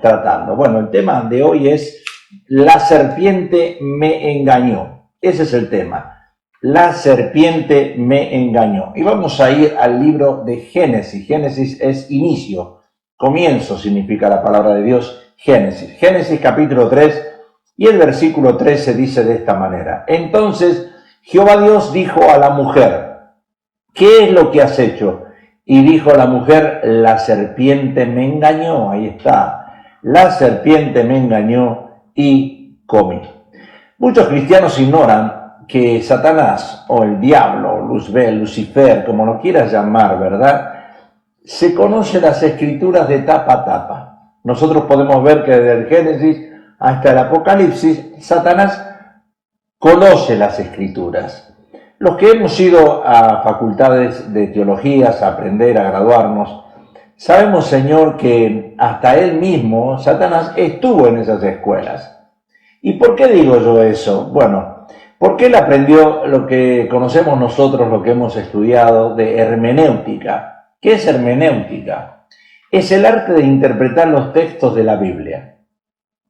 tratando. Bueno, el tema de hoy es la serpiente me engañó. Ese es el tema. La serpiente me engañó. Y vamos a ir al libro de Génesis. Génesis es inicio, comienzo significa la palabra de Dios, Génesis. Génesis capítulo 3 y el versículo 13 dice de esta manera. Entonces Jehová Dios dijo a la mujer, ¿qué es lo que has hecho? Y dijo la mujer, la serpiente me engañó. Ahí está. La serpiente me engañó y comí. Muchos cristianos ignoran que Satanás o el diablo, Luzbel, Lucifer, como lo quieras llamar, ¿verdad? Se conoce las escrituras de tapa a tapa. Nosotros podemos ver que desde el Génesis hasta el Apocalipsis, Satanás conoce las escrituras. Los que hemos ido a facultades de teologías a aprender, a graduarnos, sabemos, Señor, que hasta él mismo, Satanás, estuvo en esas escuelas. ¿Y por qué digo yo eso? Bueno, porque él aprendió lo que conocemos nosotros, lo que hemos estudiado de hermenéutica. ¿Qué es hermenéutica? Es el arte de interpretar los textos de la Biblia.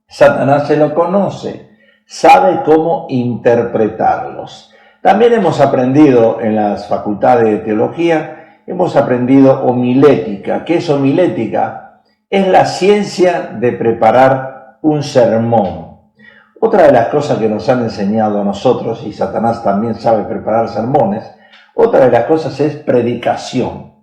Satanás se lo conoce, sabe cómo interpretarlos. También hemos aprendido en las facultades de teología, hemos aprendido homilética. ¿Qué es homilética? Es la ciencia de preparar un sermón. Otra de las cosas que nos han enseñado a nosotros, y Satanás también sabe preparar sermones, otra de las cosas es predicación.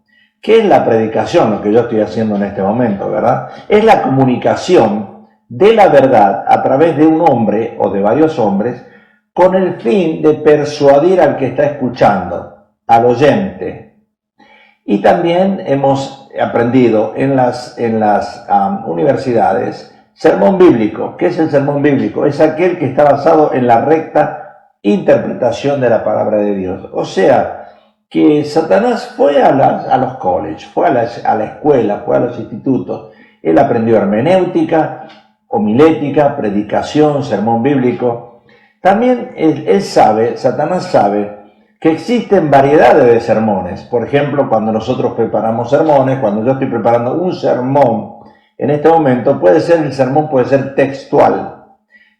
¿Qué es la predicación? Lo que yo estoy haciendo en este momento, ¿verdad? Es la comunicación de la verdad a través de un hombre o de varios hombres con el fin de persuadir al que está escuchando, al oyente. Y también hemos aprendido en las universidades sermón bíblico. ¿Qué es el sermón bíblico? Es aquel que está basado en la recta interpretación de la palabra de Dios. O sea, que Satanás fue a los colleges, fue a la escuela, fue a los institutos. Él aprendió hermenéutica, homilética, predicación, sermón bíblico. También él sabe, Satanás sabe, que existen variedades de sermones. Por ejemplo, cuando nosotros preparamos sermones, cuando yo estoy preparando un sermón, en este momento el sermón puede ser textual.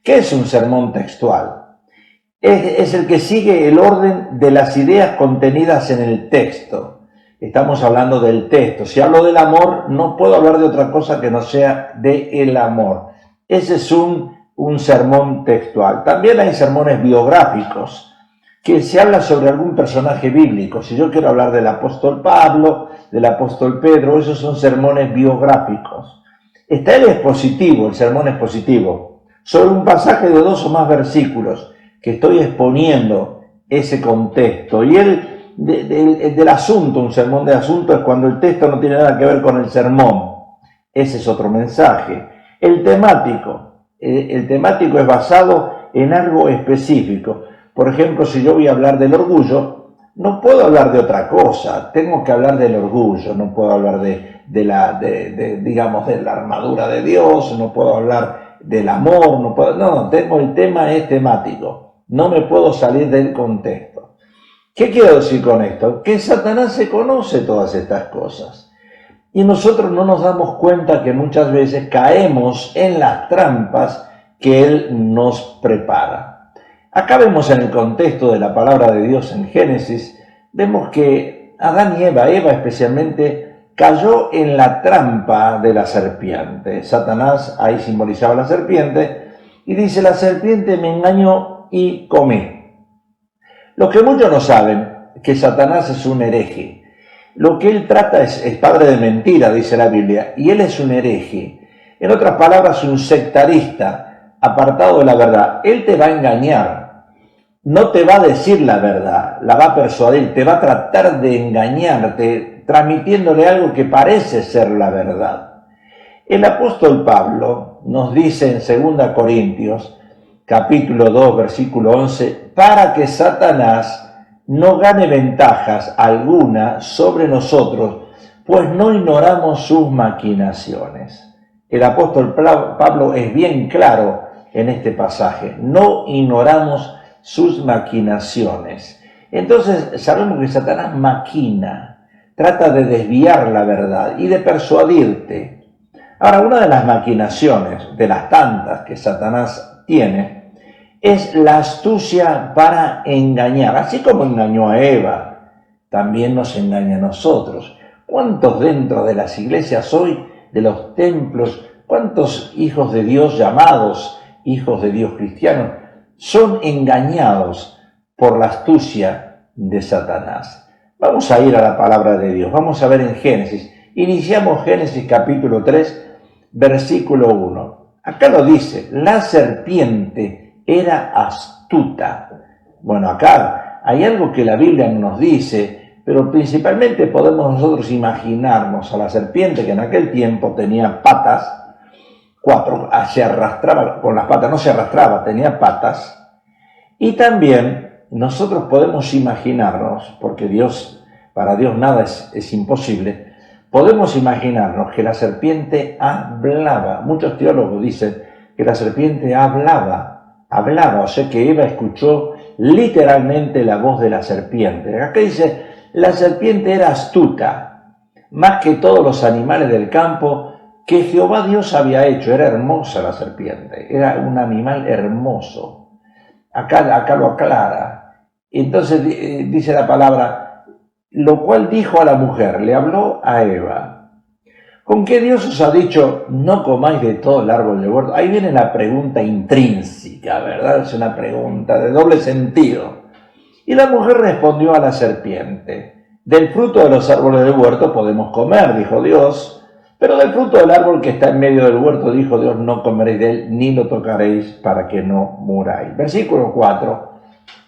¿Qué es un sermón textual? Es el que sigue el orden de las ideas contenidas en el texto. Estamos hablando del texto. Si hablo del amor, no puedo hablar de otra cosa que no sea del amor. Ese es un sermón textual. También hay sermones biográficos, que se habla sobre algún personaje bíblico. Si yo quiero hablar del apóstol Pablo, del apóstol Pedro, esos son sermones biográficos. Está el expositivo, el sermón expositivo, sobre un pasaje de 2 o más versículos que estoy exponiendo ese contexto. Y del asunto, un sermón de asunto, es cuando el texto no tiene nada que ver con el sermón. Ese es otro mensaje. El temático es basado en algo específico. Por ejemplo, si yo voy a hablar del orgullo, no puedo hablar de otra cosa, tengo que hablar del orgullo, no puedo hablar de la armadura de Dios, no puedo hablar del amor, el tema es temático, no me puedo salir del contexto. ¿Qué quiero decir con esto? Que Satanás se conoce todas estas cosas y nosotros no nos damos cuenta que muchas veces caemos en las trampas que él nos prepara. Acá vemos en el contexto de la palabra de Dios en Génesis, vemos que Adán y Eva especialmente, cayó en la trampa de la serpiente. Satanás ahí simbolizaba la serpiente y dice, la serpiente me engañó y comí. Lo que muchos no saben, que Satanás es un hereje. Lo que él trata es padre de mentira, dice la Biblia, y él es un hereje. En otras palabras, un sectarista, apartado de la verdad. Él te va a engañar. No te va a decir la verdad, la va a persuadir, te va a tratar de engañarte, transmitiéndole algo que parece ser la verdad. El apóstol Pablo nos dice en 2 Corintios, capítulo 2, versículo 11, para que Satanás no gane ventajas alguna sobre nosotros, pues no ignoramos sus maquinaciones. El apóstol Pablo es bien claro en este pasaje, no ignoramos sus maquinaciones. Entonces sabemos que Satanás maquina, trata de desviar la verdad y de persuadirte. Ahora, una de las maquinaciones, de las tantas que Satanás tiene, es la astucia para engañar. Así como engañó a Eva, también nos engaña a nosotros. ¿Cuántos dentro de las iglesias hoy, de los templos, cuántos hijos de Dios llamados hijos de Dios cristianos, son engañados por la astucia de Satanás? Vamos a ir a la palabra de Dios, vamos a ver en Génesis. Iniciamos Génesis capítulo 3, versículo 1. Acá lo dice, la serpiente era astuta. Bueno, acá hay algo que la Biblia nos dice, pero principalmente podemos nosotros imaginarnos a la serpiente que en aquel tiempo tenía patas, 4, se arrastraba con las patas, no se arrastraba, tenía patas. Y también nosotros podemos imaginarnos, porque para Dios nada es imposible, podemos imaginarnos que la serpiente hablaba. Muchos teólogos dicen que la serpiente hablaba, o sea que Eva escuchó literalmente la voz de la serpiente. Acá dice, la serpiente era astuta, más que todos los animales del campo que Jehová Dios había hecho. Era hermosa la serpiente, era un animal hermoso. Acá lo aclara. Entonces dice la palabra, lo cual dijo a la mujer, le habló a Eva, ¿con qué Dios os ha dicho, no comáis de todo el árbol del huerto? Ahí viene la pregunta intrínseca, ¿verdad? Es una pregunta de doble sentido. Y la mujer respondió a la serpiente, del fruto de los árboles del huerto podemos comer, dijo Dios, pero del fruto del árbol que está en medio del huerto, dijo Dios, no comeréis de él, ni lo tocaréis para que no muráis. Versículo 4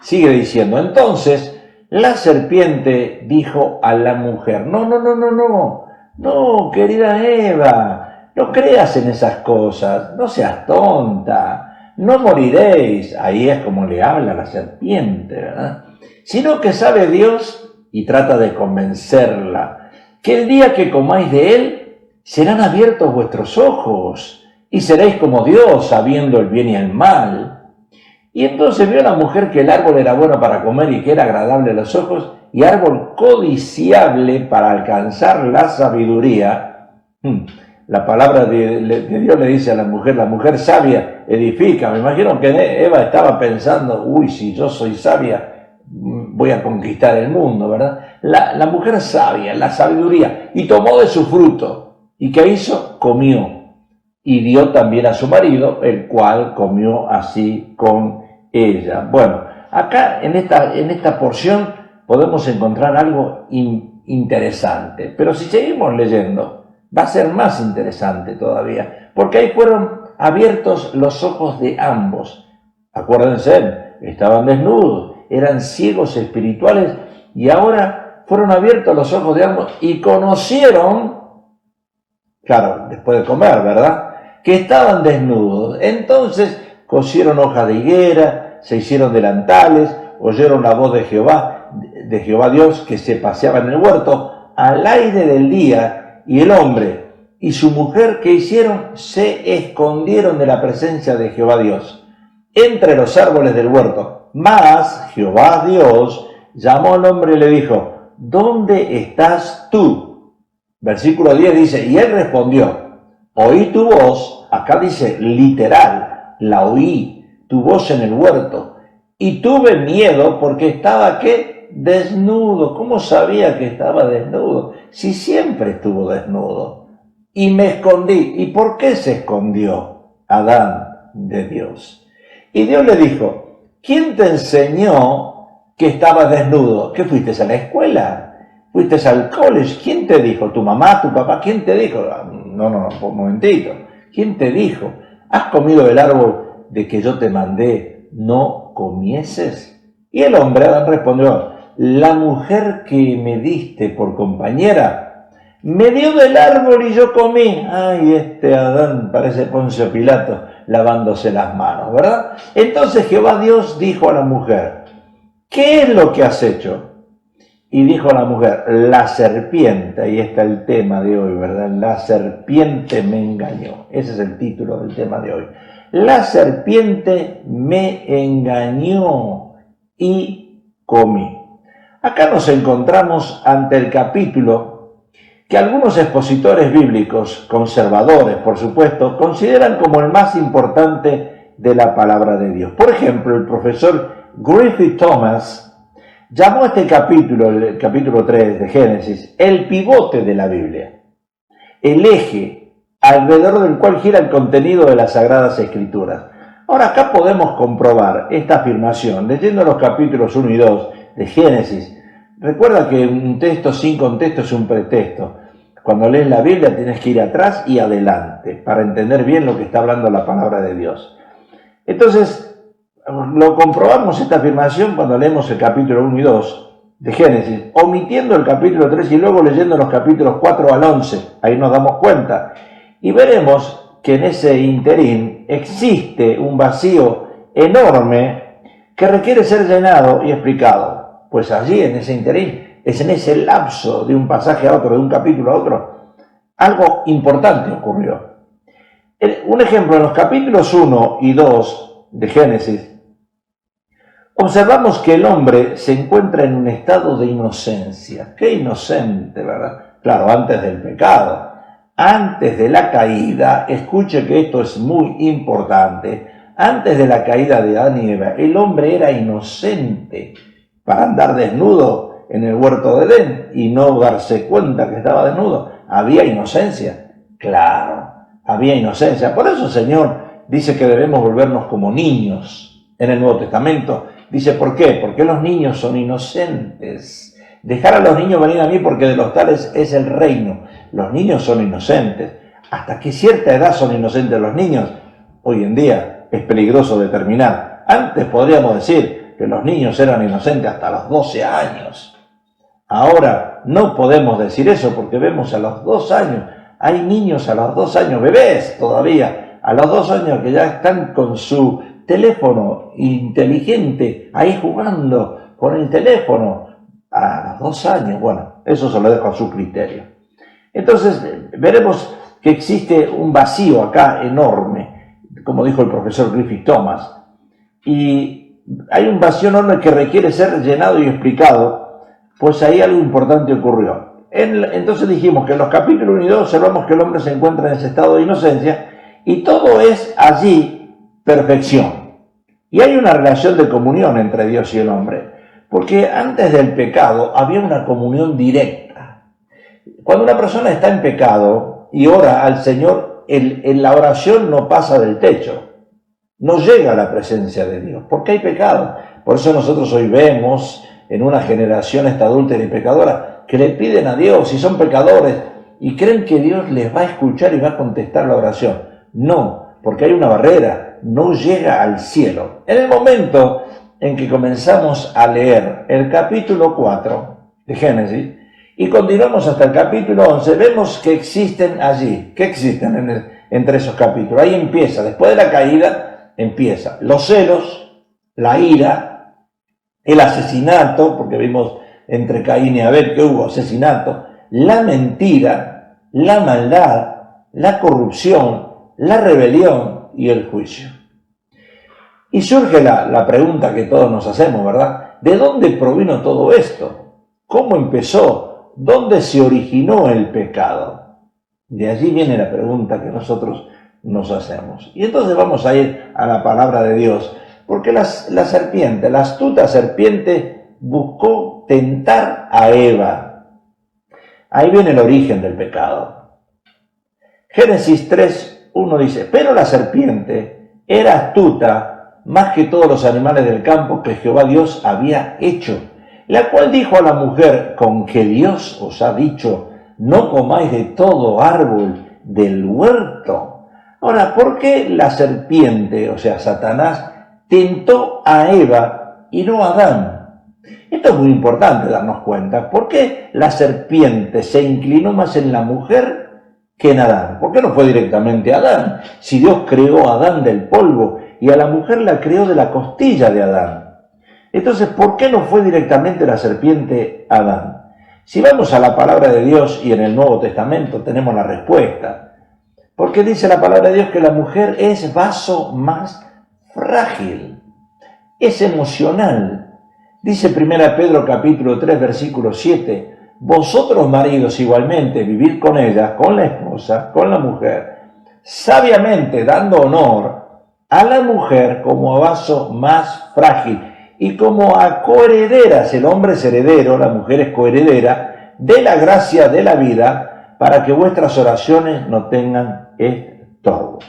sigue diciendo, entonces la serpiente dijo a la mujer, no, querida Eva, no creas en esas cosas, no seas tonta, no moriréis. Ahí es como le habla la serpiente, ¿verdad? Sino que sabe Dios, y trata de convencerla, que el día que comáis de él, serán abiertos vuestros ojos, y seréis como Dios, sabiendo el bien y el mal. Y entonces vio la mujer que el árbol era bueno para comer y que era agradable a los ojos, y árbol codiciable para alcanzar la sabiduría. La palabra de Dios le dice a la mujer sabia edifica. Me imagino que Eva estaba pensando, si yo soy sabia, voy a conquistar el mundo, ¿verdad? La mujer sabia, la sabiduría, y tomó de su fruto. ¿Y qué hizo? Comió. Y dio también a su marido, el cual comió así con ella. Bueno, acá en esta porción podemos encontrar algo interesante. Pero si seguimos leyendo, va a ser más interesante todavía. Porque ahí fueron abiertos los ojos de ambos. Acuérdense, estaban desnudos, eran ciegos espirituales y ahora fueron abiertos los ojos de ambos y conocieron, claro, después de comer, ¿verdad?, que estaban desnudos. Entonces cosieron hojas de higuera, se hicieron delantales, oyeron la voz de Jehová Dios que se paseaba en el huerto al aire del día, y el hombre y su mujer, ¿qué hicieron? Se escondieron de la presencia de Jehová Dios entre los árboles del huerto. Mas Jehová Dios llamó al hombre y le dijo, ¿dónde estás tú? Versículo 10 dice, y él respondió, oí tu voz, acá dice literal, la oí, tu voz en el huerto, y tuve miedo porque estaba, ¿qué? Desnudo. ¿Cómo sabía que estaba desnudo? Si siempre estuvo desnudo. Y me escondí. ¿Y por qué se escondió Adán de Dios? Y Dios le dijo, ¿quién te enseñó que estabas desnudo? ¿Qué fuiste a la escuela? ¿Fuiste al college? ¿Quién te dijo? ¿Tu mamá, tu papá? ¿Quién te dijo? No, un momentito. ¿Quién te dijo? ¿Has comido del árbol de que yo te mandé no comieses? Y el hombre, Adán, respondió, la mujer que me diste por compañera me dio del árbol y yo comí. Ay, Adán parece Poncio Pilato lavándose las manos, ¿verdad? Entonces Jehová Dios dijo a la mujer, ¿qué es lo que has hecho? Y dijo a la mujer, la serpiente, ahí está el tema de hoy, ¿verdad? La serpiente me engañó. Ese es el título del tema de hoy. La serpiente me engañó y comí. Acá nos encontramos ante el capítulo que algunos expositores bíblicos, conservadores por supuesto, consideran como el más importante de la palabra de Dios. Por ejemplo, el profesor Griffith Thomas llamó a este capítulo, el capítulo 3 de Génesis, el pivote de la Biblia, el eje alrededor del cual gira el contenido de las Sagradas Escrituras. Ahora, acá podemos comprobar esta afirmación leyendo los capítulos 1 y 2 de Génesis. Recuerda que un texto sin contexto es un pretexto. Cuando lees la Biblia tienes que ir atrás y adelante para entender bien lo que está hablando la palabra de Dios. Entonces, lo comprobamos esta afirmación cuando leemos el capítulo 1 y 2 de Génesis, omitiendo el capítulo 3 y luego leyendo los capítulos 4 al 11. Ahí nos damos cuenta. Y veremos que en ese interín existe un vacío enorme que requiere ser llenado y explicado. Pues allí, en ese interín, es en ese lapso de un pasaje a otro, de un capítulo a otro, algo importante ocurrió. Un ejemplo, en los capítulos 1 y 2 de Génesis, observamos que el hombre se encuentra en un estado de inocencia. ¡Qué inocente!, ¿verdad? Claro, antes del pecado, antes de la caída. Escuche que esto es muy importante. Antes de la caída de Adán y Eva, el hombre era inocente para andar desnudo en el huerto de Edén y no darse cuenta que estaba desnudo. Había inocencia, claro, había inocencia. Por eso el Señor dice que debemos volvernos como niños en el Nuevo Testamento. Dice, ¿por qué? Porque los niños son inocentes. Dejar a los niños venir a mí porque de los tales es el reino. Los niños son inocentes. ¿Hasta qué cierta edad son inocentes los niños? Hoy en día es peligroso determinar. Antes podríamos decir que los niños eran inocentes hasta los 12 años. Ahora no podemos decir eso porque vemos a los 2 años. Hay niños a los 2 años, bebés todavía, a los 2 años que ya están con su teléfono inteligente, ahí jugando con el teléfono, a los 2 años. Bueno, eso se lo dejo a su criterio. Entonces, veremos que existe un vacío acá enorme, como dijo el profesor Griffith Thomas, y hay un vacío enorme que requiere ser llenado y explicado, pues ahí algo importante ocurrió. Entonces dijimos que en los capítulos 1 y 2 observamos que el hombre se encuentra en ese estado de inocencia, y todo es allí perfección. Y hay una relación de comunión entre Dios y el hombre, porque antes del pecado había una comunión directa. Cuando una persona está en pecado y ora al Señor, en la oración no pasa del techo, no llega a la presencia de Dios, porque hay pecado. Por eso nosotros hoy vemos en una generación esta adúltera y pecadora que le piden a Dios y son pecadores y creen que Dios les va a escuchar y va a contestar la oración. No, porque hay una barrera. No llega al cielo. En el momento en que comenzamos a leer el capítulo 4 de Génesis y continuamos hasta el capítulo 11, vemos que existen allí, que existen entre esos capítulos. Ahí empieza, después de la caída, empieza los celos, la ira, el asesinato, porque vimos entre Caín y Abel que hubo asesinato, la mentira, la maldad, la corrupción, la rebelión y el juicio. Y surge la pregunta que todos nos hacemos, ¿verdad? ¿De dónde provino todo esto? ¿Cómo empezó? ¿Dónde se originó el pecado? De allí viene la pregunta que nosotros nos hacemos. Y entonces vamos a ir a la palabra de Dios, porque la serpiente, la astuta serpiente, buscó tentar a Eva. Ahí viene el origen del pecado. Génesis 3:1 dice, pero la serpiente era astuta más que todos los animales del campo que Jehová Dios había hecho, la cual dijo a la mujer, con que Dios os ha dicho, no comáis de todo árbol del huerto. Ahora, ¿por qué la serpiente, o sea, Satanás, tentó a Eva y no a Adán? Esto es muy importante darnos cuenta. ¿Por qué la serpiente se inclinó más en la mujer que en Adán? ¿Por qué no fue directamente a Adán? Si Dios creó a Adán del polvo y a la mujer la creó de la costilla de Adán. Entonces, ¿por qué no fue directamente la serpiente a Adán? Si vamos a la palabra de Dios y en el Nuevo Testamento tenemos la respuesta. Porque dice la palabra de Dios que la mujer es vaso más frágil, es emocional. Dice 1 Pedro capítulo 3 versículo 7, vosotros maridos igualmente, vivid con ella, con la esposa, con la mujer, sabiamente dando honor a la mujer como a vaso más frágil y como a coherederas. El hombre es heredero, la mujer es coheredera de la gracia de la vida, para que vuestras oraciones no tengan estorbo.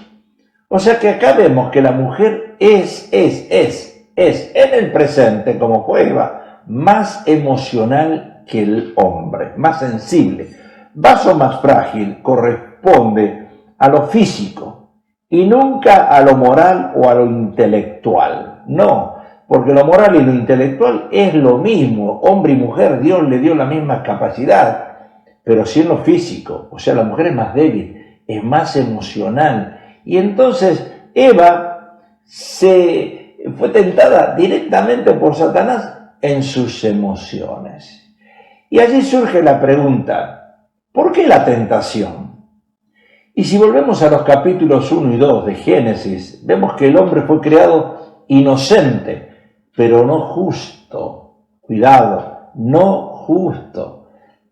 O sea que acá vemos que la mujer es en el presente, como Eva, más emocional que el hombre, más sensible. Vaso más frágil corresponde a lo físico y nunca a lo moral o a lo intelectual. No, porque lo moral y lo intelectual es lo mismo. Hombre y mujer, Dios le dio la misma capacidad, pero sí en lo físico. O sea, la mujer es más débil, es más emocional. Y entonces Eva fue tentada directamente por Satanás en sus emociones. Y allí surge la pregunta, ¿por qué la tentación? Y si volvemos a los capítulos 1 y 2 de Génesis, vemos que el hombre fue creado inocente, pero no justo. Cuidado, no justo.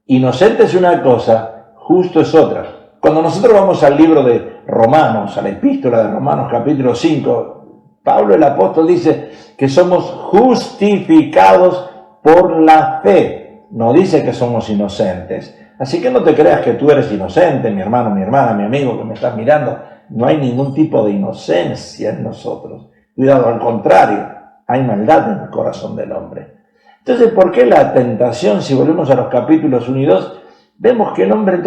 Inocente es una cosa, justo es otra. Cuando nosotros vamos al libro de Romanos, a la epístola de Romanos capítulo 5, Pablo el apóstol dice que somos justificados por la fe. No dice que somos inocentes. Así que no te creas que tú eres inocente, mi hermano, mi hermana, mi amigo que me estás mirando. No hay ningún tipo de inocencia en nosotros. Cuidado, al contrario, hay maldad en el corazón del hombre. Entonces, ¿por qué la tentación? Si volvemos a los capítulos 1 y 2, vemos que el hombre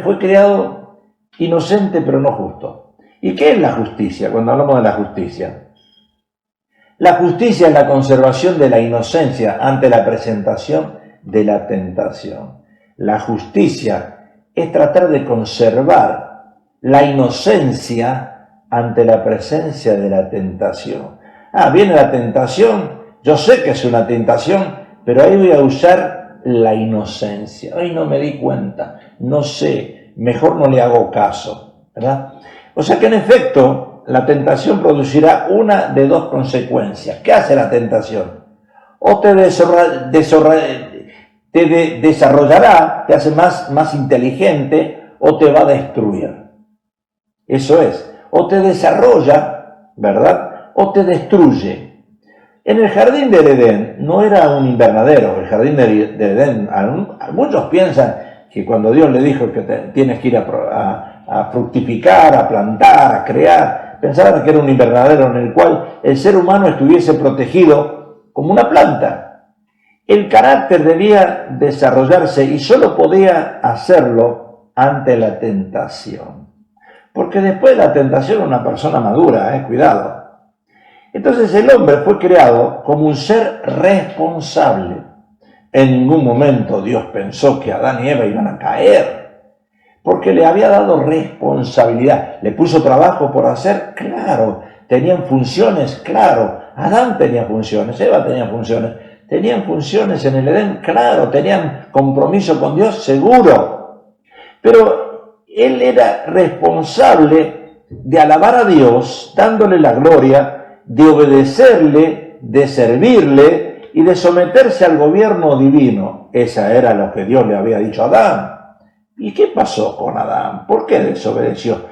fue creado inocente pero no justo. ¿Y qué es la justicia? Cuando hablamos de la justicia, la justicia es la conservación de la inocencia ante la presentación de la tentación. La justicia es tratar de conservar la inocencia ante la presencia de la tentación. Viene la tentación, yo sé que es una tentación, pero ahí voy a usar la inocencia. Ay, no me di cuenta, no sé, mejor no le hago caso, ¿verdad? O sea que en efecto, la tentación producirá una de dos consecuencias. ¿Qué hace la tentación? O te desarrollará, te hace más inteligente, o te va a destruir. Eso es, o te desarrolla, ¿verdad? O te destruye. En el jardín del Edén no era un invernadero. El jardín del Edén, muchos piensan que cuando Dios le dijo que tienes que ir a fructificar, a plantar, a crear, pensaban que era un invernadero en el cual el ser humano estuviese protegido como una planta. El carácter debía desarrollarse y solo podía hacerlo ante la tentación. Porque después de la tentación una persona madura, cuidado. Entonces el hombre fue creado como un ser responsable. En ningún momento Dios pensó que Adán y Eva iban a caer, porque le había dado responsabilidad. ¿Le puso trabajo por hacer? Claro. ¿Tenían funciones? Claro. Adán tenía funciones, Eva tenía funciones. ¿Tenían funciones en el Edén? Claro. ¿Tenían compromiso con Dios? Seguro. Pero él era responsable de alabar a Dios, dándole la gloria, de obedecerle, de servirle y de someterse al gobierno divino. Esa era lo que Dios le había dicho a Adán. ¿Y qué pasó con Adán? ¿Por qué desobedeció?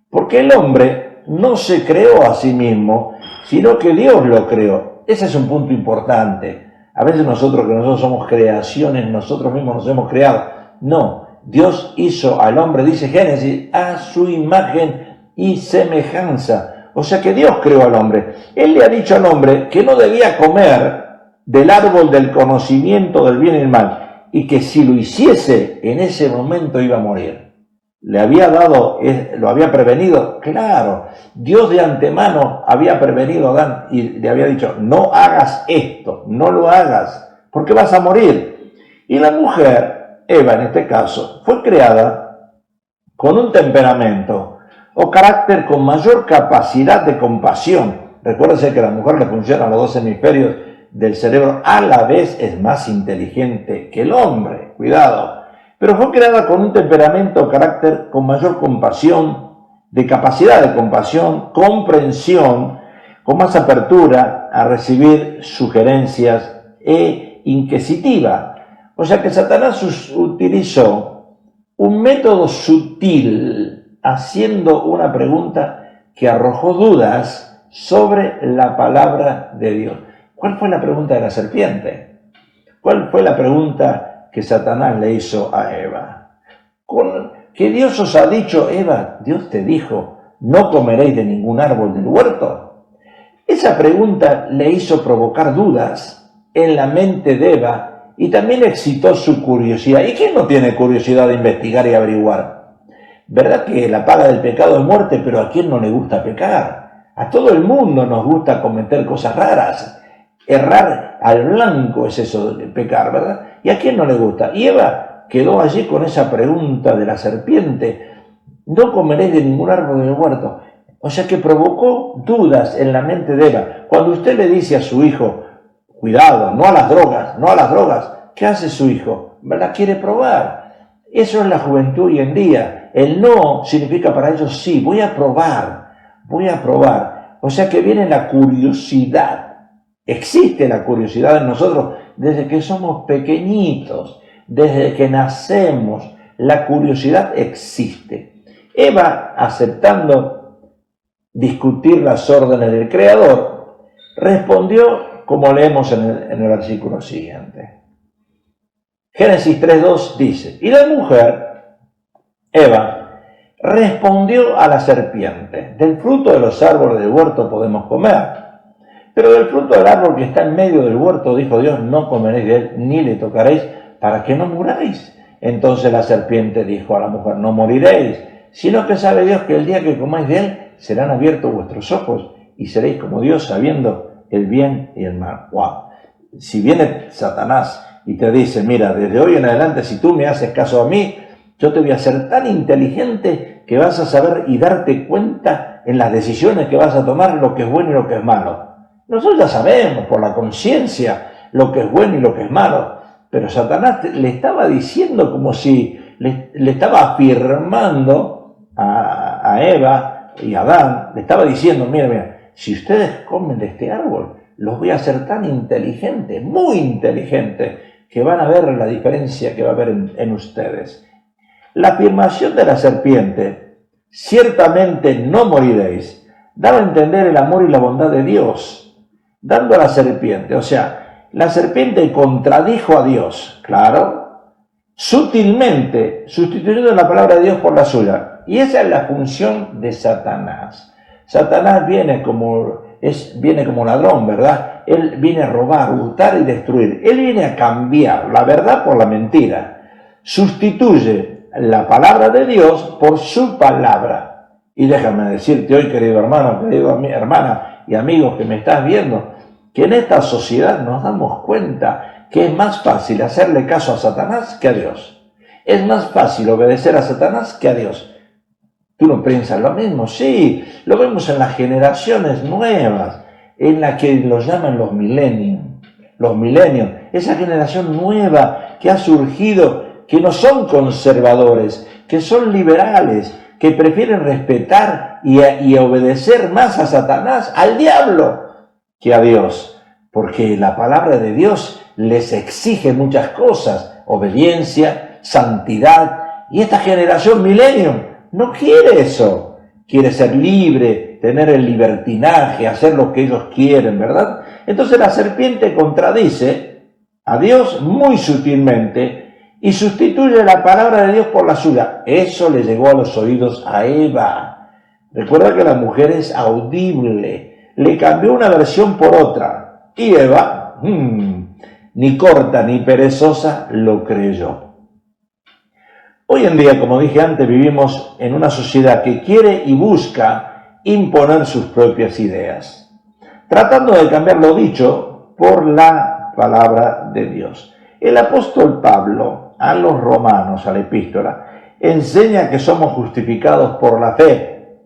Porque el hombre no se creó a sí mismo, sino que Dios lo creó. Ese es un punto importante. A veces nosotros somos creaciones, nosotros mismos nos hemos creado. No, Dios hizo al hombre, dice Génesis, a su imagen y semejanza. O sea que Dios creó al hombre. Él le ha dicho al hombre que no debía comer del árbol del conocimiento del bien y el mal, y que si lo hiciese, en ese momento iba a morir. ¿Le había dado, lo había prevenido? Claro. Dios de antemano había prevenido a Adán y le había dicho, no hagas esto, no lo hagas, porque vas a morir. Y la mujer, Eva en este caso, fue creada con un temperamento o carácter con mayor capacidad de compasión. Recuérdense que a la mujer le funcionan los dos hemisferios del cerebro, a la vez es más inteligente que el hombre, cuidado. Pero fue creada con un temperamento o carácter con mayor compasión, de capacidad de compasión, comprensión, con más apertura a recibir sugerencias e inquisitiva. O sea que Satanás utilizó un método sutil haciendo una pregunta que arrojó dudas sobre la palabra de Dios. ¿Cuál fue la pregunta de la serpiente? ¿Cuál fue la pregunta que Satanás le hizo a Eva? ¿Que Dios os ha dicho, Eva, Dios te dijo, no comeréis de ningún árbol del huerto? Esa pregunta le hizo provocar dudas en la mente de Eva y también excitó su curiosidad. ¿Y quién no tiene curiosidad de investigar y averiguar? ¿Verdad que la paga del pecado es muerte, pero a quién no le gusta pecar? A todo el mundo nos gusta cometer cosas raras. Errar al blanco es eso de pecar, ¿verdad? ¿Y a quién no le gusta? Y Eva quedó allí con esa pregunta de la serpiente. No comeréis de ningún árbol del huerto. O sea que provocó dudas en la mente de Eva. Cuando usted le dice a su hijo, cuidado, no a las drogas, no a las drogas, ¿qué hace su hijo? La quiere probar. Eso es la juventud hoy en día. El no significa para ellos sí, voy a probar. O sea que viene la curiosidad. Existe la curiosidad en nosotros desde que somos pequeñitos, desde que nacemos. La curiosidad existe. Eva, aceptando discutir las órdenes del Creador, respondió como leemos en el versículo siguiente. Génesis 3:2 dice, y la mujer, Eva, respondió a la serpiente, del fruto de los árboles del huerto podemos comer, pero del fruto del árbol que está en medio del huerto, dijo Dios, no comeréis de él, ni le tocaréis, para que no muráis. Entonces la serpiente dijo a la mujer, no moriréis, sino que sabe Dios que el día que comáis de él, serán abiertos vuestros ojos, y seréis como Dios, sabiendo el bien y el mal. ¡Wow! Si viene Satanás y te dice, mira, desde hoy en adelante, si tú me haces caso a mí, yo te voy a hacer tan inteligente que vas a saber y darte cuenta en las decisiones que vas a tomar lo que es bueno y lo que es malo. Nosotros ya sabemos por la conciencia lo que es bueno y lo que es malo, pero Satanás le estaba diciendo como si le estaba afirmando a Eva y a Adán, le estaba diciendo, mira, si ustedes comen de este árbol, los voy a hacer tan inteligentes, muy inteligentes, que van a ver la diferencia que va a haber en ustedes. La afirmación de la serpiente, ciertamente no moriréis, daba a entender el amor y la bondad de Dios, dando a la serpiente, o sea, la serpiente contradijo a Dios, claro, sutilmente, sustituyendo la palabra de Dios por la suya. Y esa es la función de Satanás. Satanás viene como ladrón, ¿verdad? Él viene a robar, hurtar y destruir. Él viene a cambiar la verdad por la mentira. Sustituye la palabra de Dios por su palabra. Y déjame decirte hoy, querido hermano, querida hermana y amigos que me estás viendo, que en esta sociedad nos damos cuenta que es más fácil hacerle caso a Satanás que a Dios. Es más fácil obedecer a Satanás que a Dios. ¿Tú no piensas lo mismo? Sí, lo vemos en las generaciones nuevas, en la que los llaman los millennials. Los millennials, esa generación nueva que ha surgido, que no son conservadores, que son liberales, que prefieren respetar y obedecer más a Satanás, al diablo, que a Dios. Porque la palabra de Dios les exige muchas cosas, obediencia, santidad, y esta generación millennial no quiere eso, quiere ser libre, tener el libertinaje, hacer lo que ellos quieren, ¿verdad? Entonces la serpiente contradice a Dios muy sutilmente y sustituye la palabra de Dios por la suya. Eso le llegó a los oídos a Eva. Recuerda que la mujer es audible, le cambió una versión por otra y Eva, ni corta ni perezosa, lo creyó. Hoy en día, como dije antes, vivimos en una sociedad que quiere y busca imponer sus propias ideas, tratando de cambiar lo dicho por la palabra de Dios. El apóstol Pablo, a los romanos, a la epístola, enseña que somos justificados por la fe,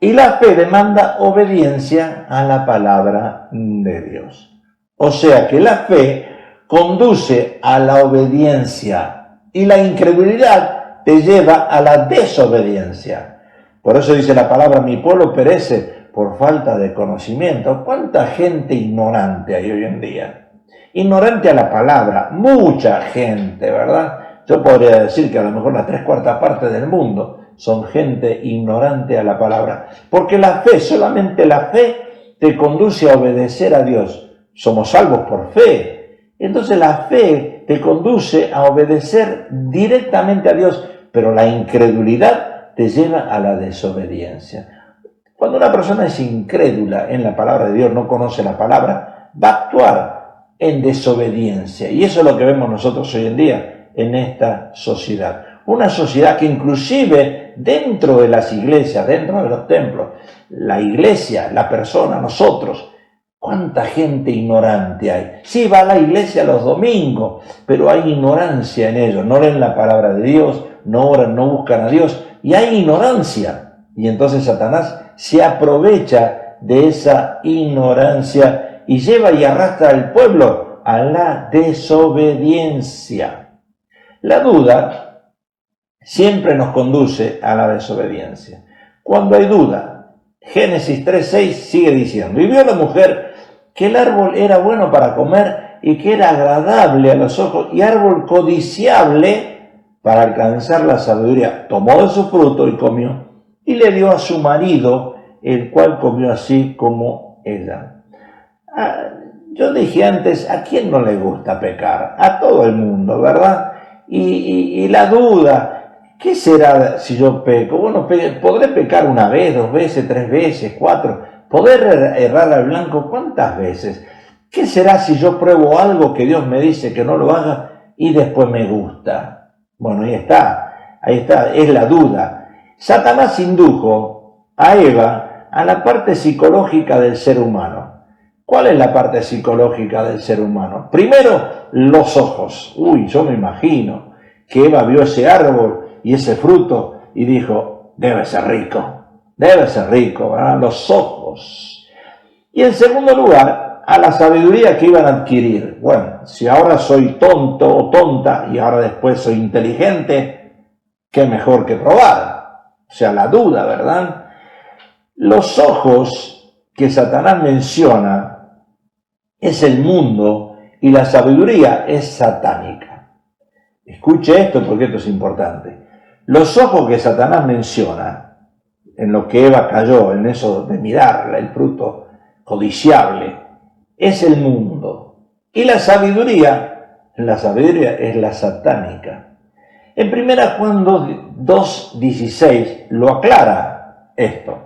y la fe demanda obediencia a la palabra de Dios. O sea que la fe conduce a la obediencia y la incredulidad te lleva a la desobediencia. Por eso dice la palabra, mi pueblo perece por falta de conocimiento. ¿Cuánta gente ignorante hay hoy en día? Ignorante a la palabra, mucha gente, ¿verdad? Yo podría decir que a lo mejor la 3/4 parte del mundo son gente ignorante a la palabra. Porque la fe, solamente la fe, te conduce a obedecer a Dios. Somos salvos por fe. Entonces la fe te conduce a obedecer directamente a Dios, pero la incredulidad te lleva a la desobediencia. Cuando una persona es incrédula en la palabra de Dios, no conoce la palabra, va a actuar en desobediencia. Y eso es lo que vemos nosotros hoy en día en esta sociedad. Una sociedad que inclusive dentro de las iglesias, dentro de los templos, la iglesia, la persona, nosotros, ¿cuánta gente ignorante hay? Sí, va a la iglesia los domingos, pero hay ignorancia en ellos. No leen la palabra de Dios, no oran, no buscan a Dios, y hay ignorancia. Y entonces Satanás se aprovecha de esa ignorancia y lleva y arrastra al pueblo a la desobediencia. La duda siempre nos conduce a la desobediencia. Cuando hay duda, Génesis 3:6 sigue diciendo: y vio la mujer que el árbol era bueno para comer y que era agradable a los ojos y árbol codiciable para alcanzar la sabiduría. Tomó de su fruto y comió, y le dio a su marido, el cual comió así como ella. Yo dije antes, ¿a quién no le gusta pecar? A todo el mundo, ¿verdad? Y la duda, ¿qué será si yo peco? Bueno, ¿podré pecar una vez, 2 veces, 3 veces, 4? ¿Poder errar al blanco cuántas veces? ¿Qué será si yo pruebo algo que Dios me dice que no lo haga y después me gusta? Bueno, ahí está, es la duda. Satanás indujo a Eva a la parte psicológica del ser humano. ¿Cuál es la parte psicológica del ser humano? Primero, los ojos. Yo me imagino que Eva vio ese árbol y ese fruto y dijo: debe ser rico, ¿verdad? Los ojos. Y en segundo lugar, a la sabiduría que iban a adquirir. Bueno, si ahora soy tonto o tonta y ahora después soy inteligente, qué mejor que probar. O sea, la duda, ¿verdad? Los ojos que Satanás menciona es el mundo y la sabiduría es satánica. Escuche esto porque esto es importante. Los ojos que Satanás menciona, en lo que Eva cayó, en eso de mirar el fruto codiciable, es el mundo. Y la sabiduría es la satánica. En 1 Juan 2:16 lo aclara esto.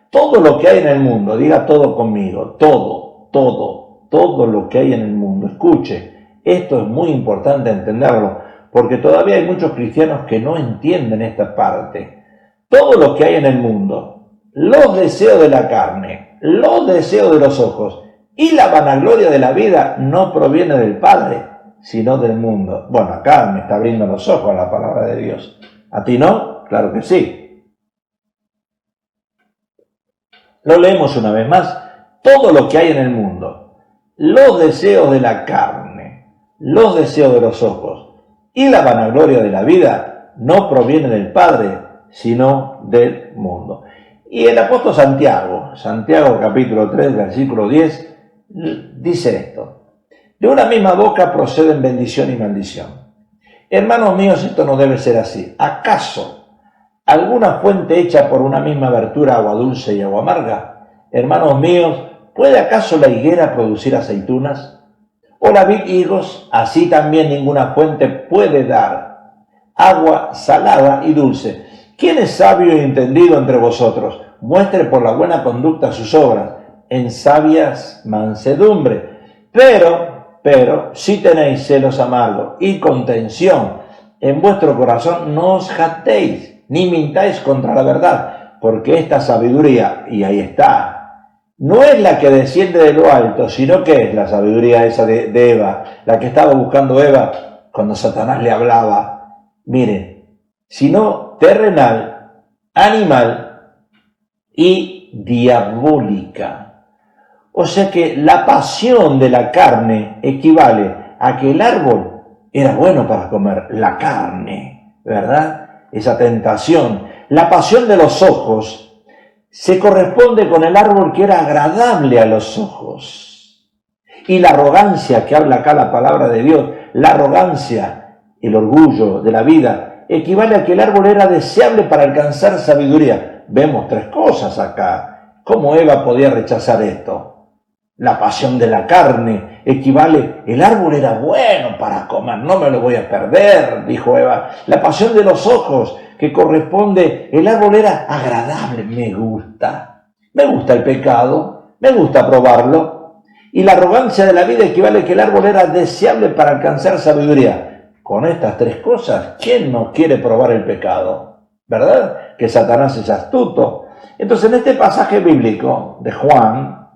Todo lo que hay en el mundo, diga todo conmigo, todo lo que hay en el mundo. Escuche, esto es muy importante entenderlo, porque todavía hay muchos cristianos que no entienden esta parte. Todo lo que hay en el mundo, los deseos de la carne, los deseos de los ojos y la vanagloria de la vida no proviene del Padre, sino del mundo. Bueno, acá me está abriendo los ojos la palabra de Dios. ¿A ti no? Claro que sí. Lo leemos una vez más. Todo lo que hay en el mundo, los deseos de la carne, los deseos de los ojos y la vanagloria de la vida no proviene del Padre, sino del mundo. Y el apóstol Santiago capítulo 3, versículo 10, dice esto: de una misma boca proceden bendición y maldición. Hermanos míos, esto no debe ser así. ¿Acaso alguna fuente hecha por una misma abertura, agua dulce y agua amarga? Hermanos míos, ¿puede acaso la higuera producir aceitunas? ¿O la vid higos? Así también ninguna fuente puede dar agua salada y dulce. ¿Quién es sabio y entendido entre vosotros? Muestre por la buena conducta sus obras, en sabias mansedumbre. Pero, si tenéis celos amargos y contención en vuestro corazón, no os jactéis, ni mintáis contra la verdad, porque esta sabiduría, y ahí está, no es la que desciende de lo alto, sino que es la sabiduría esa de Eva, la que estaba buscando Eva cuando Satanás le hablaba. Miren, sino terrenal, animal y diabólica. O sea que la pasión de la carne equivale a que el árbol era bueno para comer, la carne, ¿verdad? Esa tentación. La pasión de los ojos se corresponde con el árbol que era agradable a los ojos. Y la arrogancia que habla acá la palabra de Dios, la arrogancia, el orgullo de la vida, equivale a que el árbol era deseable para alcanzar sabiduría. Vemos tres cosas acá. ¿Cómo Eva podía rechazar esto? La pasión de la carne equivale, el árbol era bueno para comer, no me lo voy a perder, dijo Eva. La pasión de los ojos, que corresponde, el árbol era agradable, me gusta el pecado, me gusta probarlo. Y la arrogancia de la vida equivale a que el árbol era deseable para alcanzar sabiduría. Con estas tres cosas, ¿quién no quiere probar el pecado? ¿Verdad? Que Satanás es astuto. Entonces, en este pasaje bíblico de Juan,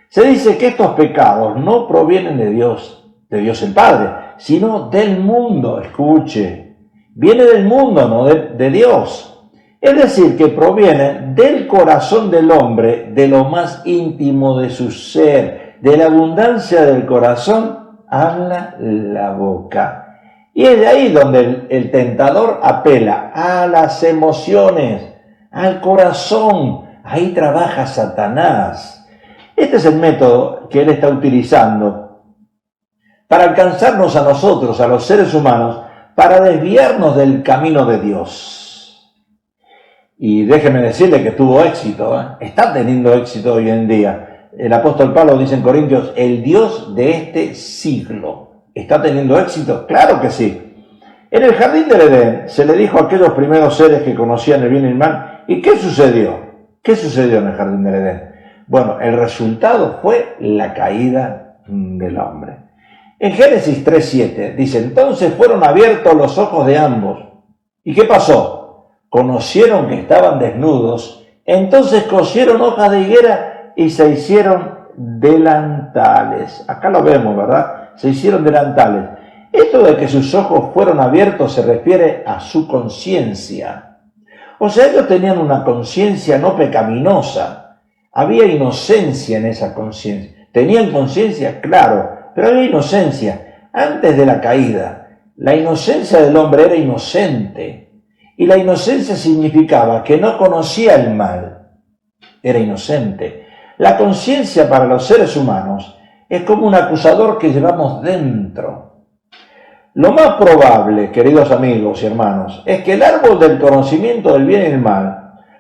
se dice que estos pecados no provienen de Dios el Padre, sino del mundo. Escuche, viene del mundo, no de Dios. Es decir, que proviene del corazón del hombre, de lo más íntimo de su ser, de la abundancia del corazón, habla la boca. Y es de ahí donde el tentador apela a las emociones, al corazón. Ahí trabaja Satanás. Este es el método que él está utilizando para alcanzarnos a nosotros, a los seres humanos, para desviarnos del camino de Dios. Y déjeme decirle que tuvo éxito, está teniendo éxito hoy en día. El apóstol Pablo dice en Corintios, el Dios de este siglo. ¿Está teniendo éxito? Claro que sí. En el jardín del Edén se le dijo a aquellos primeros seres que conocían el bien y el mal, ¿y qué sucedió? ¿Qué sucedió en el jardín del Edén? Bueno, el resultado fue la caída del hombre. En Génesis 3:7 dice, entonces fueron abiertos los ojos de ambos. ¿Y qué pasó? Conocieron que estaban desnudos, entonces cosieron hojas de higuera y se hicieron delantales. Acá lo vemos, ¿verdad? Se hicieron delantales. Esto de que sus ojos fueron abiertos se refiere a su conciencia. O sea, ellos tenían una conciencia no pecaminosa. Había inocencia en esa conciencia. ¿Tenían conciencia? Claro, pero había inocencia. Antes de la caída, la inocencia del hombre era inocente. Y la inocencia significaba que no conocía el mal. Era inocente. La conciencia para los seres humanos es como un acusador que llevamos dentro. Lo más probable, queridos amigos y hermanos, es que el árbol del conocimiento del bien y el mal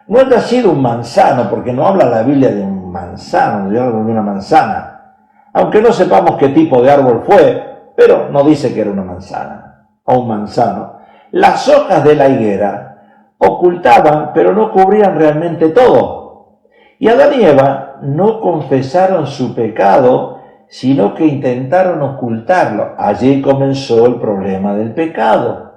no haya sido un manzano, porque no habla la Biblia de un manzano, de árbol de una manzana. Aunque no sepamos qué tipo de árbol fue, pero no dice que era una manzana o un manzano. Las hojas de la higuera ocultaban, pero no cubrían realmente todo. Y Adán y Eva no confesaron su pecado, sino que intentaron ocultarlo. Allí comenzó el problema del pecado,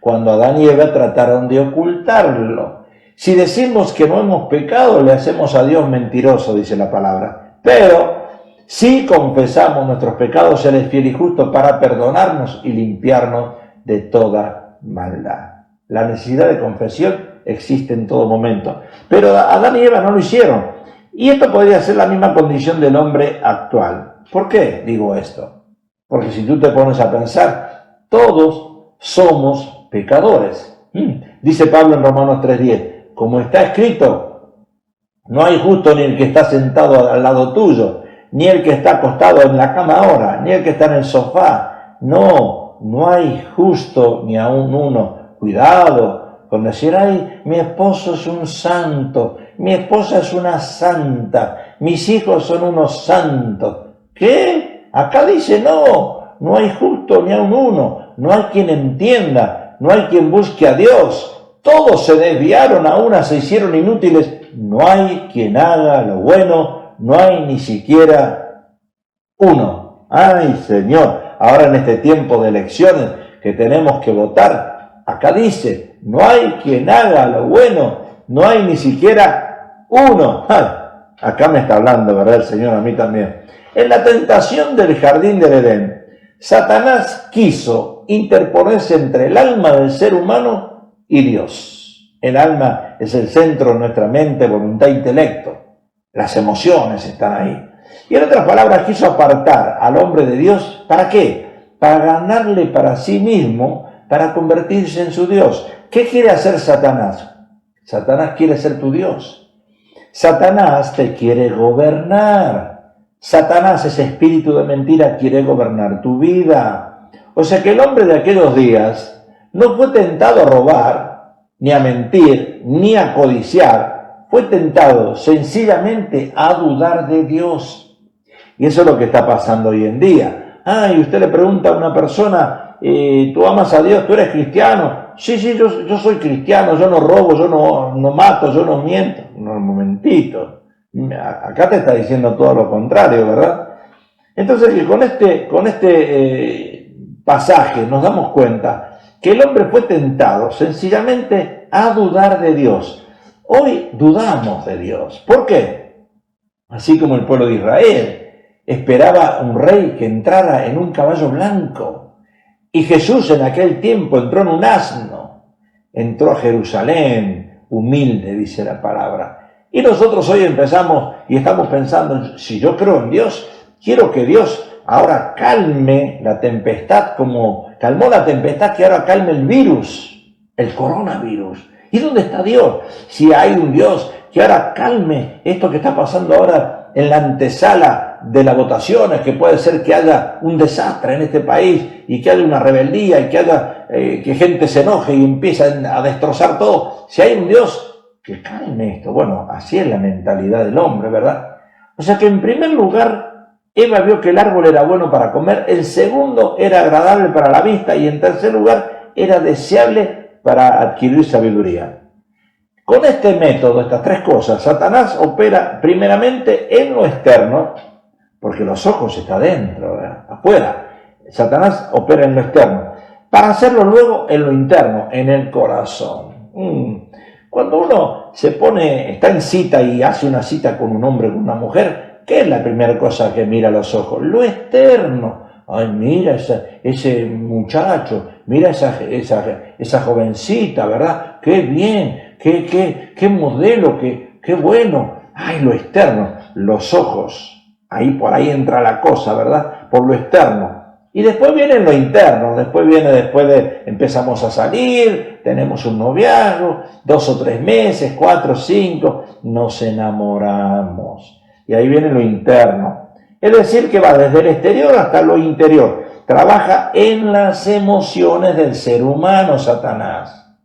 cuando Adán y Eva trataron de ocultarlo. Si decimos que no hemos pecado, le hacemos a Dios mentiroso, dice la palabra. Pero si confesamos nuestros pecados, Él es fiel y justo para perdonarnos y limpiarnos de toda maldad. La necesidad de confesión existe en todo momento. Pero Adán y Eva no lo hicieron. Y esto podría ser la misma condición del hombre actual. ¿Por qué digo esto? Porque si tú te pones a pensar, todos somos pecadores. Dice Pablo en Romanos 3:10. Como está escrito, no hay justo ni el que está sentado al lado tuyo, ni el que está acostado en la cama ahora, ni el que está en el sofá. No hay justo ni aún uno. Cuidado con decir, ay, mi esposo es un santo, mi esposa es una santa, mis hijos son unos santos. ¿Qué? Acá dice no hay justo ni aún uno, no hay quien entienda, no hay quien busque a Dios. Todos se desviaron, a una se hicieron inútiles. No hay quien haga lo bueno, no hay ni siquiera uno. ¡Ay, Señor! Ahora en este tiempo de elecciones que tenemos que votar, acá dice, no hay quien haga lo bueno, no hay ni siquiera uno. ¡Ay! Acá me está hablando, ¿verdad, el Señor? A mí también. En la tentación del jardín del Edén, Satanás quiso interponerse entre el alma del ser humano y Dios. El alma es el centro de nuestra mente, voluntad e intelecto. Las emociones están ahí. Y en otras palabras, quiso apartar al hombre de Dios. ¿Para qué? Para ganarle para sí mismo, para convertirse en su Dios. ¿Qué quiere hacer Satanás? Satanás quiere ser tu Dios. Satanás te quiere gobernar. Satanás, ese espíritu de mentira, quiere gobernar tu vida. O sea que el hombre de aquellos días no fue tentado a robar, ni a mentir, ni a codiciar. Fue tentado sencillamente a dudar de Dios. Y eso es lo que está pasando hoy en día. Y usted le pregunta a una persona, ¿tú amas a Dios? ¿Tú eres cristiano? Sí, yo soy cristiano, yo no robo, yo no mato, yo no miento. Un momentito. Acá te está diciendo todo lo contrario, ¿verdad? Entonces, con este pasaje nos damos cuenta que el hombre fue tentado sencillamente a dudar de Dios. Hoy dudamos de Dios. ¿Por qué? Así como el pueblo de Israel esperaba un rey que entrara en un caballo blanco. Y Jesús en aquel tiempo entró en un asno. Entró a Jerusalén, humilde, dice la palabra. Y nosotros hoy empezamos y estamos pensando, si yo creo en Dios, quiero que Dios ahora calme la tempestad, como calmó la tempestad, que ahora calme el virus, el coronavirus. ¿Y dónde está Dios? Si hay un Dios, que ahora calme esto que está pasando ahora en la antesala de las votaciones, que puede ser que haya un desastre en este país y que haya una rebeldía y que haya que gente se enoje y empiecen a destrozar todo. Si hay un Dios, que calme esto. Bueno, así es la mentalidad del hombre, ¿verdad? O sea que en primer lugar, Eva vio que el árbol era bueno para comer, en segundo era agradable para la vista y en tercer lugar era deseable para adquirir sabiduría. Con este método, estas tres cosas, Satanás opera primeramente en lo externo, porque los ojos están dentro, ¿verdad? Afuera. Satanás opera en lo externo, para hacerlo luego en lo interno, en el corazón. Cuando uno está en cita y hace una cita con un hombre o con una mujer, ¿qué es la primera cosa que mira a los ojos? Lo externo. Ay, mira ese muchacho, mira esa jovencita, ¿verdad? Qué bien, qué modelo, qué bueno. Ay, lo externo, los ojos. Por ahí entra la cosa, ¿verdad? Por lo externo. Y después viene lo interno, empezamos a salir, tenemos un noviazgo, 2 o 3 meses, 4, 5, nos enamoramos. Y ahí viene lo interno. Es decir, que va desde el exterior hasta lo interior. Trabaja en las emociones del ser humano, Satanás.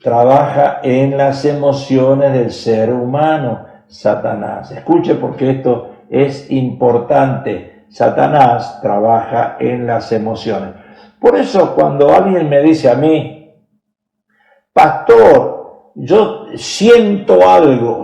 Trabaja en las emociones del ser humano, Satanás. Escuche porque esto es importante. Satanás trabaja en las emociones. Por eso cuando alguien me dice a mí, pastor, yo siento algo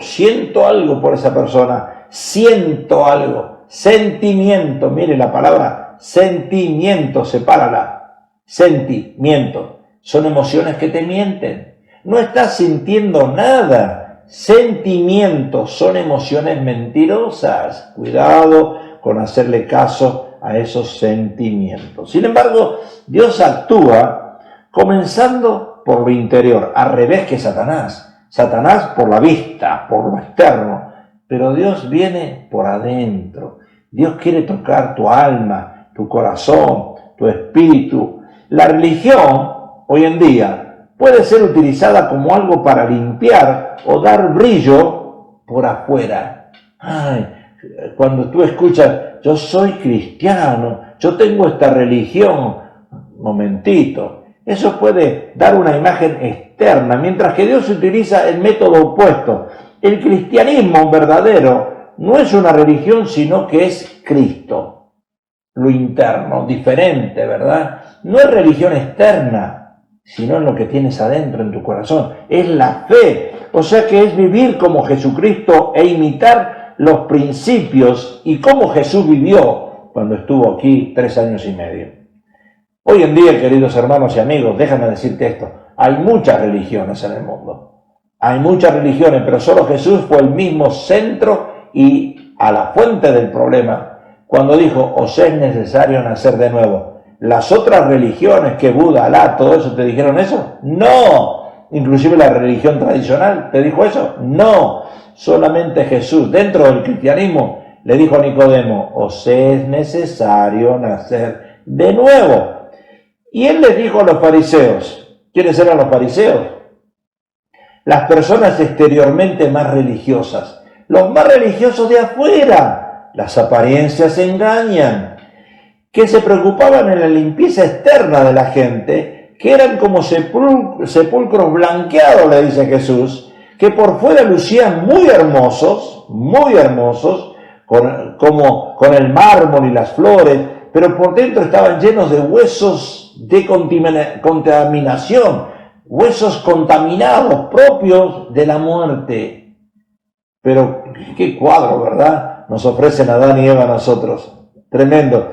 por esa persona, siento algo, sentimiento, mire la palabra sentimiento, sepárala, sentimiento, son emociones que te mienten, no estás sintiendo nada, sentimientos son emociones mentirosas, cuidado con hacerle caso a esos sentimientos. Sin embargo, Dios actúa comenzando por lo interior, al revés que Satanás. Satanás por la vista, por lo externo, pero Dios viene por adentro. Dios quiere tocar tu alma, tu corazón, tu espíritu. La religión, hoy en día, puede ser utilizada como algo para limpiar o dar brillo por afuera. Cuando tú escuchas, yo soy cristiano, yo tengo esta religión, momentito, eso puede dar una imagen externa, mientras que Dios utiliza el método opuesto. El cristianismo verdadero no es una religión, sino que es Cristo, lo interno, diferente, ¿verdad? No es religión externa, sino en lo que tienes adentro, en tu corazón, es la fe, o sea que es vivir como Jesucristo e imitar los principios y cómo Jesús vivió cuando estuvo aquí 3 años y medio. Hoy en día, queridos hermanos y amigos, déjame decirte esto, hay muchas religiones en el mundo. Hay muchas religiones, pero solo Jesús fue el mismo centro y a la fuente del problema cuando dijo, os es necesario nacer de nuevo. Las otras religiones, que Buda, Alá, todo eso, ¿te dijeron eso? No. Inclusive la religión tradicional, ¿te dijo eso? No. Solamente Jesús, dentro del cristianismo, le dijo a Nicodemo, os es necesario nacer de nuevo. Y él les dijo a los fariseos, ¿quiénes eran los fariseos? Las personas exteriormente más religiosas, los más religiosos de afuera, las apariencias engañan, que se preocupaban en la limpieza externa de la gente, que eran como sepulcros blanqueados, le dice Jesús, que por fuera lucían muy hermosos, como con el mármol y las flores, pero por dentro estaban llenos de huesos de contaminación, huesos contaminados propios de la muerte. Pero qué cuadro, ¿verdad? Nos ofrecen Adán y Eva a nosotros. Tremendo.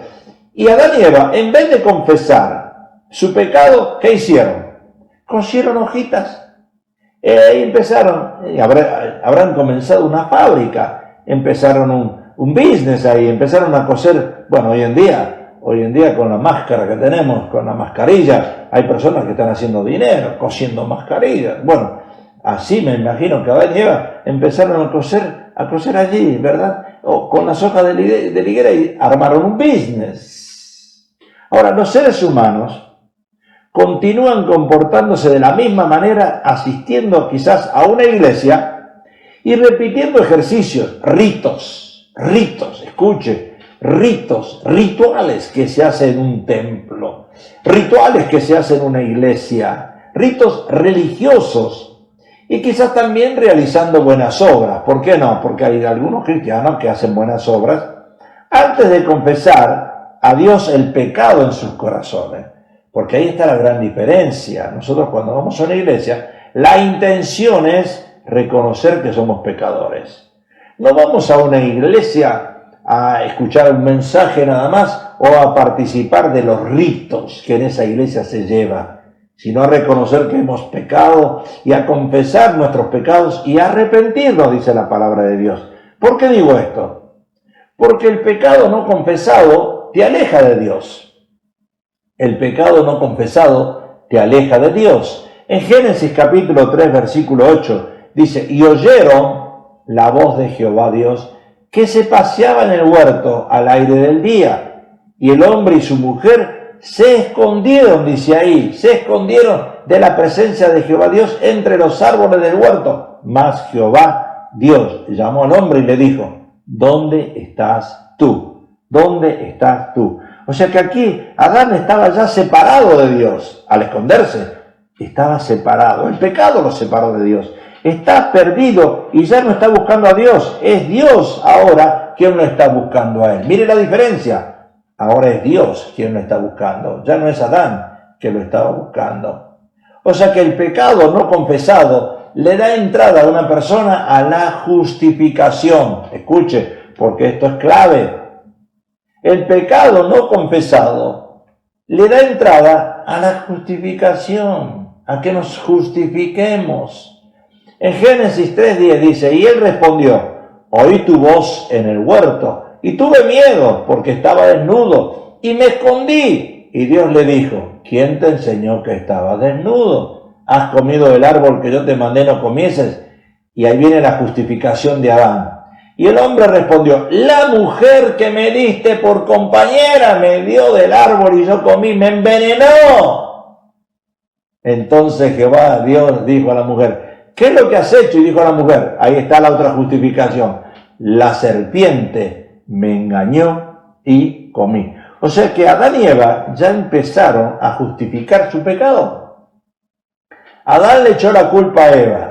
Y Adán y Eva, en vez de confesar su pecado, ¿qué hicieron? Cosieron hojitas. Ahí empezaron, habrán comenzado una fábrica, empezaron un business ahí, empezaron a coser. Bueno, hoy en día con la máscara que tenemos, con la mascarilla, hay personas que están haciendo dinero, cosiendo mascarillas. Bueno, así me imagino que Adán y Eva empezaron a coser allí, ¿verdad? O con las hojas de la higuera y armaron un business. Ahora, los seres humanos continúan comportándose de la misma manera, asistiendo quizás a una iglesia y repitiendo ejercicios, ritos, escuche, rituales que se hacen en un templo, rituales que se hacen en una iglesia, ritos religiosos y quizás también realizando buenas obras. ¿Por qué no? Porque hay algunos cristianos que hacen buenas obras antes de confesar a Dios el pecado en sus corazones. Porque ahí está la gran diferencia. Nosotros cuando vamos a una iglesia, la intención es reconocer que somos pecadores. No vamos a una iglesia a escuchar un mensaje nada más o a participar de los ritos que en esa iglesia se lleva, sino a reconocer que hemos pecado y a confesar nuestros pecados y a arrepentirnos, dice la palabra de Dios. ¿Por qué digo esto? Porque el pecado no confesado te aleja de Dios. El pecado no confesado te aleja de Dios. En Génesis capítulo 3, versículo 8, dice, y oyeron la voz de Jehová Dios, que se paseaba en el huerto al aire del día. Y el hombre y su mujer se escondieron, dice ahí, se escondieron de la presencia de Jehová Dios entre los árboles del huerto. Mas Jehová Dios llamó al hombre y le dijo, ¿dónde estás tú? ¿Dónde estás tú? O sea que aquí Adán estaba ya separado de Dios. Al esconderse, estaba separado. El pecado lo separó de Dios. Está perdido y ya no está buscando a Dios. Es Dios ahora quien lo está buscando a él. Mire la diferencia. Ahora es Dios quien lo está buscando. Ya no es Adán que lo estaba buscando. O sea que el pecado no confesado le da entrada a una persona a la justificación. Escuche, porque esto es clave. El pecado no confesado le da entrada a la justificación, a que nos justifiquemos. En Génesis 3:10 dice, y él respondió, oí tu voz en el huerto, y tuve miedo porque estaba desnudo, y me escondí. Y Dios le dijo, ¿quién te enseñó que estaba desnudo? ¿Has comido del árbol que yo te mandé no comieses? Y ahí viene la justificación de Adán. Y el hombre respondió, la mujer que me diste por compañera me dio del árbol y yo comí, me envenenó. Entonces Jehová, Dios, dijo a la mujer, ¿qué es lo que has hecho? Y dijo a la mujer, ahí está la otra justificación, la serpiente me engañó y comí. O sea que Adán y Eva ya empezaron a justificar su pecado. Adán le echó la culpa a Eva.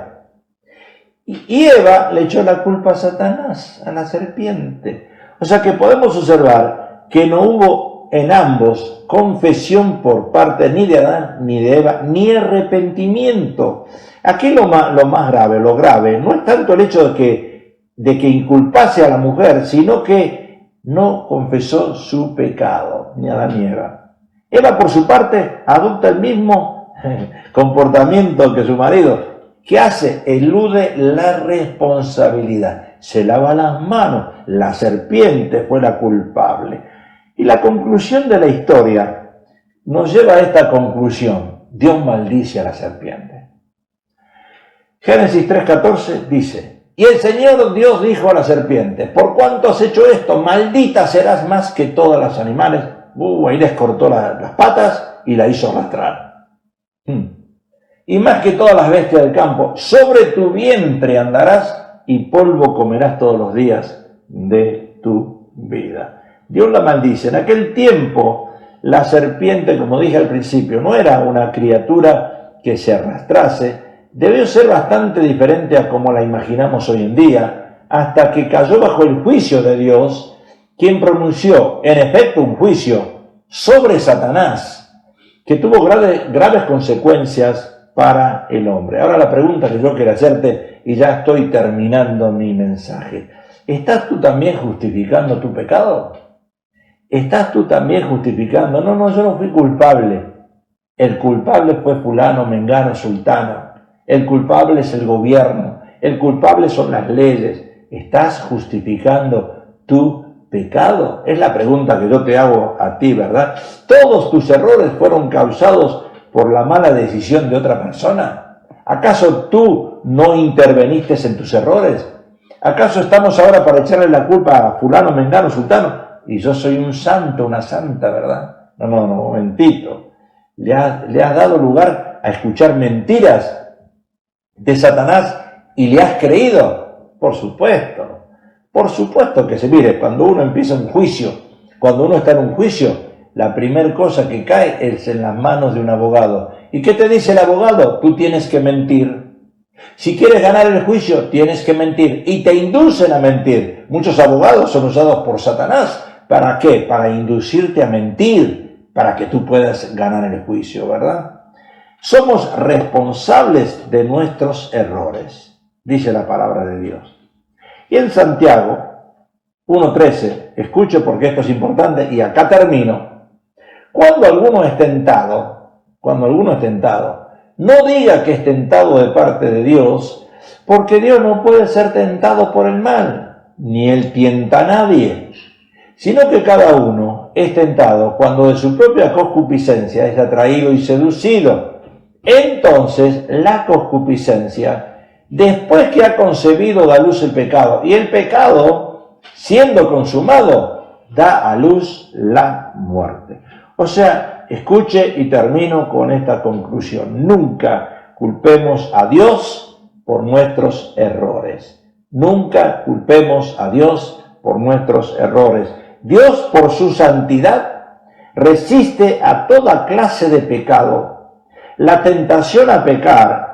Y Eva le echó la culpa a Satanás, a la serpiente. O sea que podemos observar que no hubo en ambos confesión por parte ni de Adán ni de Eva, ni arrepentimiento. Aquí lo más grave, lo grave, no es tanto el hecho de que inculpase a la mujer, sino que no confesó su pecado, ni Adán ni Eva. Eva, por su parte, adopta el mismo comportamiento que su marido. ¿Qué hace? Elude la responsabilidad. Se lava las manos. La serpiente fue la culpable. Y la conclusión de la historia nos lleva a esta conclusión. Dios maldice a la serpiente. Génesis 3:14 dice, y el Señor Dios dijo a la serpiente, por cuanto has hecho esto, maldita serás más que todos los animales. Ahí les cortó las patas y la hizo arrastrar. Y más que todas las bestias del campo, sobre tu vientre andarás y polvo comerás todos los días de tu vida. Dios la maldice. En aquel tiempo, la serpiente, como dije al principio, no era una criatura que se arrastrase, debió ser bastante diferente a como la imaginamos hoy en día, hasta que cayó bajo el juicio de Dios, quien pronunció, en efecto, un juicio sobre Satanás, que tuvo graves consecuencias para el hombre. Ahora la pregunta que yo quiero hacerte, y ya estoy terminando mi mensaje, ¿estás tú también justificando tu pecado? ¿Estás tú también justificando? No, yo no fui culpable. El culpable fue fulano, mengano, sultano. El culpable es el gobierno. El culpable son las leyes. ¿Estás justificando tu pecado? Es la pregunta que yo te hago a ti, ¿verdad? ¿Todos tus errores fueron causados por la mala decisión de otra persona? ¿Acaso tú no interveniste en tus errores? ¿Acaso estamos ahora para echarle la culpa a fulano, mengano, sultano? Y yo soy un santo, una santa, ¿verdad? No, momentito. ¿Le has dado lugar a escuchar mentiras de Satanás y le has creído? Por supuesto que sí. Mire, cuando uno empieza un juicio, cuando uno está en un juicio, la primera cosa que cae es en las manos de un abogado. ¿Y qué te dice el abogado? Tú tienes que mentir. Si quieres ganar el juicio, tienes que mentir. Y te inducen a mentir. Muchos abogados son usados por Satanás. ¿Para qué? Para inducirte a mentir, para que tú puedas ganar el juicio, ¿verdad? Somos responsables de nuestros errores, dice la palabra de Dios. Y en Santiago 1:13, escuche porque esto es importante y acá termino. Cuando alguno es tentado, no diga que es tentado de parte de Dios, porque Dios no puede ser tentado por el mal, ni Él tienta a nadie, sino que cada uno es tentado cuando de su propia concupiscencia es atraído y seducido. Entonces la concupiscencia, después que ha concebido, da a luz el pecado, y el pecado, siendo consumado, da a luz la muerte. O sea, escuche y termino con esta conclusión. Nunca culpemos a Dios por nuestros errores. Nunca culpemos a Dios por nuestros errores. Dios, por su santidad, resiste a toda clase de pecado. La tentación a pecar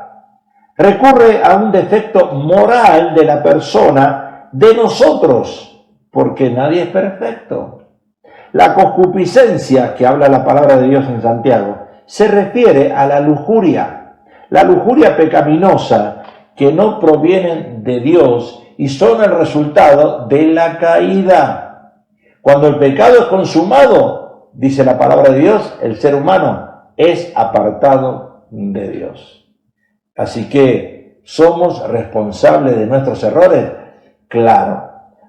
recurre a un defecto moral de la persona, de nosotros, porque nadie es perfecto. La concupiscencia, que habla la palabra de Dios en Santiago, se refiere a la lujuria pecaminosa, que no provienen de Dios y son el resultado de la caída. Cuando el pecado es consumado, dice la palabra de Dios, el ser humano es apartado de Dios. Así que, ¿somos responsables de nuestros errores? Claro.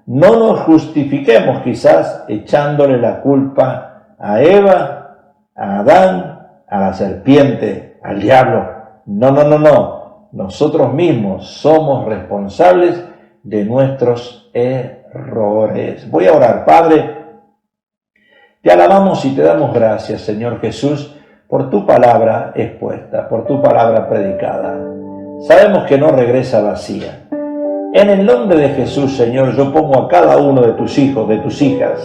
No nos justifiquemos quizás echándole la culpa a Eva, a Adán, a la serpiente, al diablo. No. Nosotros mismos somos responsables de nuestros errores. Voy a orar. Padre, te alabamos y te damos gracias, Señor Jesús, por tu palabra expuesta, por tu palabra predicada. Sabemos que no regresa vacía. En el nombre de Jesús, Señor, yo pongo a cada uno de tus hijos, de tus hijas,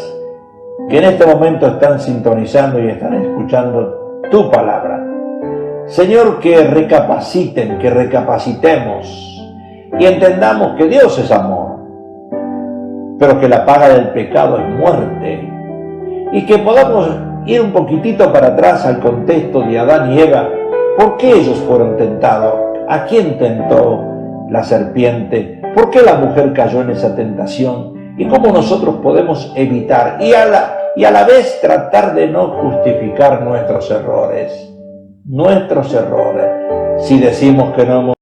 que en este momento están sintonizando y están escuchando tu palabra. Señor, que recapaciten, que recapacitemos y entendamos que Dios es amor, pero que la paga del pecado es muerte, y que podamos ir un poquitito para atrás al contexto de Adán y Eva. ¿Por qué ellos fueron tentados? ¿A quién tentó la serpiente? ¿Por qué la mujer cayó en esa tentación? ¿Y cómo nosotros podemos evitar y a la vez tratar de no justificar nuestros errores? Si decimos que no hemos